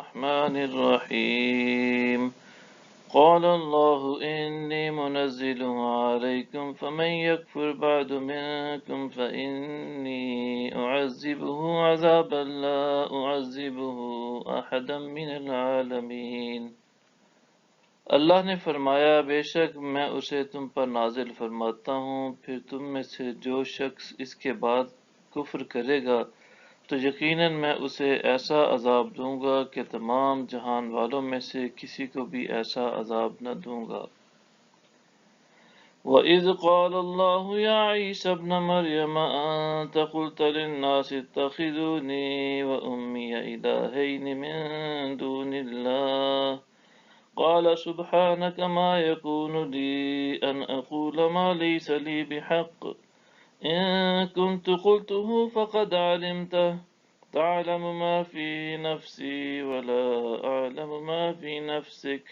الرحمن الرحيم قال الله إني منزلها عليكم فمن يكفر بعد منكم فإني أعذبه عذابا لا أعذبه أحدا من العالمين۔ اللہ نے فرمایا بے شک میں اسے تم پر نازل فرماتا ہوں، پھر تم میں سے جو شخص اس کے بعد کفر کرے گا تو یقیناً میں اسے ایسا عذاب دوں گا کہ تمام جہان والوں میں سے کسی کو بھی ایسا عذاب نہ دوں گا۔ وَإِذْ قَالَ اللَّهُ يَا عِيسَى ابْنَ مَرْيَمَ أَنْتَ قُلْتَ لِلنَّاسِ اتَّخِذُونِي وَأُمِّيَ إِلَٰهَيْنِ مِن دُونِ اللَّهِ قال سبحانك ما يكون لي أن أقول ما ليس لي بحق إن كنت قلته فقد علمته تعلم ما في نفسي ولا أعلم ما في نفسك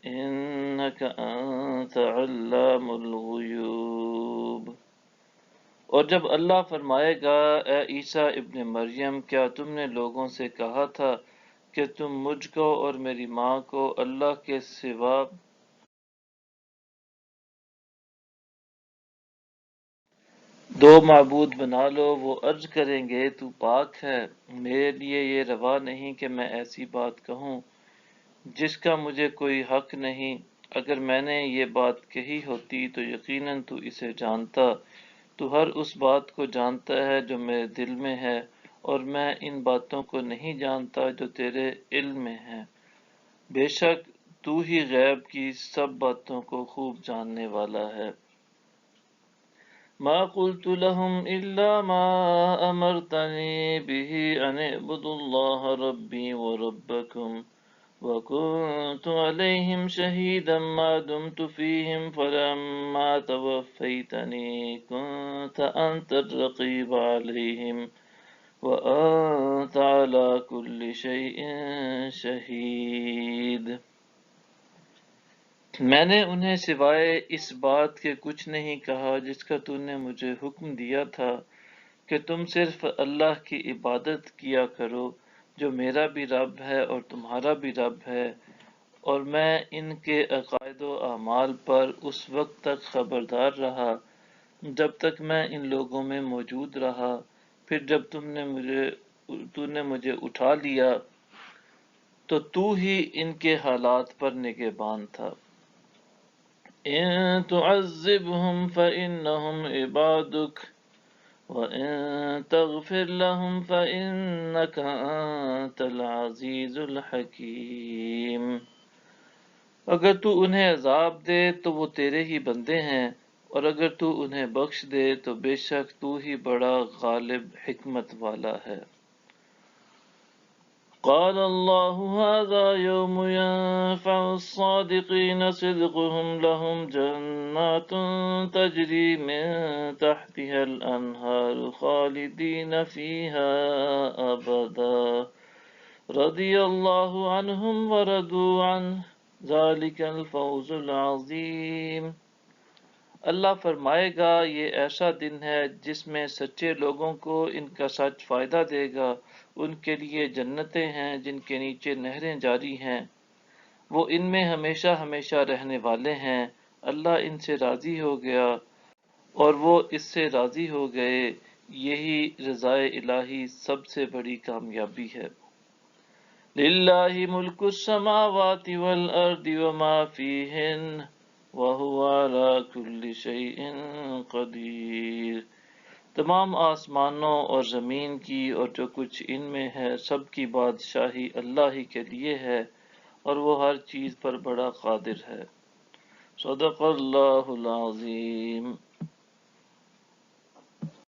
إنك أنت علام الغيوب۔ اور جب اللہ فرمائے گا اے عیسیٰ ابن مریم، کیا تم نے لوگوں سے کہا تھا کہ تم مجھ کو اور میری ماں کو اللہ کے سوا دو معبود بنا لو؟ وہ عرض کریں گے تو پاک ہے، میرے لیے یہ روا نہیں کہ میں ایسی بات کہوں جس کا مجھے کوئی حق نہیں۔ اگر میں نے یہ بات کہی ہوتی تو یقیناً تو اسے جانتا، تو ہر اس بات کو جانتا ہے جو میرے دل میں ہے، اور میں ان باتوں کو نہیں جانتا جو تیرے علم میں ہیں۔ بے شک تو ہی غیب کی سب باتوں کو خوب جاننے والا ہے۔ ما قلت لهم الا ما امرتني به ان اعبدوا الله ربي وربكم وكنت عليهم شهيدا ما دمت فيهم فلما توفيتني كنت انت الرقيب عليهم وأنت على كل شيء شهيد۔ میں نے انہیں سوائے اس بات کے کچھ نہیں کہا جس کا تو نے مجھے حکم دیا تھا کہ تم صرف اللہ کی عبادت کیا کرو جو میرا بھی رب ہے اور تمہارا بھی رب ہے، اور میں ان کے عقائد و اعمال پر اس وقت تک خبردار رہا جب تک میں ان لوگوں میں موجود رہا، پھر جب تو نے مجھے اٹھا لیا تو تو ہی ان کے حالات پر نگہبان تھا۔ ان تعذبهم فإنهم عبادك وإن تغفر لهم فإنك أنت العزيز الحكيم۔ اگر تو انہیں عذاب دے تو وہ تیرے ہی بندے ہیں، اور اگر تو انہیں بخش دے تو بے شک تو ہی بڑا غالب حکمت والا ہے۔ قال الله هذا يوم ينفع الصادقين صدقهم لهم جنات تجري من تحتها الأنهار خالدين فيها أبدا رضي الله عنهم ورضوا عنه ذلك الفوز العظيم۔ اللہ فرمائے گا یہ ایسا دن ہے جس میں سچے لوگوں کو ان کا سچ فائدہ دے گا، ان کے لیے جنتیں ہیں جن کے نیچے نہریں جاری ہیں، وہ ان میں ہمیشہ ہمیشہ رہنے والے ہیں، اللہ ان سے راضی ہو گیا اور وہ اس سے راضی ہو گئے، یہی رضائے الہی سب سے بڑی کامیابی ہے۔ للہ ملک السماوات والارض وما فیہن وَهُوَ عَلَى كُلِّ شَيْءٍ قَدِيرٌ۔ تمام آسمانوں اور زمین کی اور جو کچھ ان میں ہے سب کی بادشاہی اللہ ہی کے لیے ہے، اور وہ ہر چیز پر بڑا قادر ہے۔ صدق اللہ العظیم۔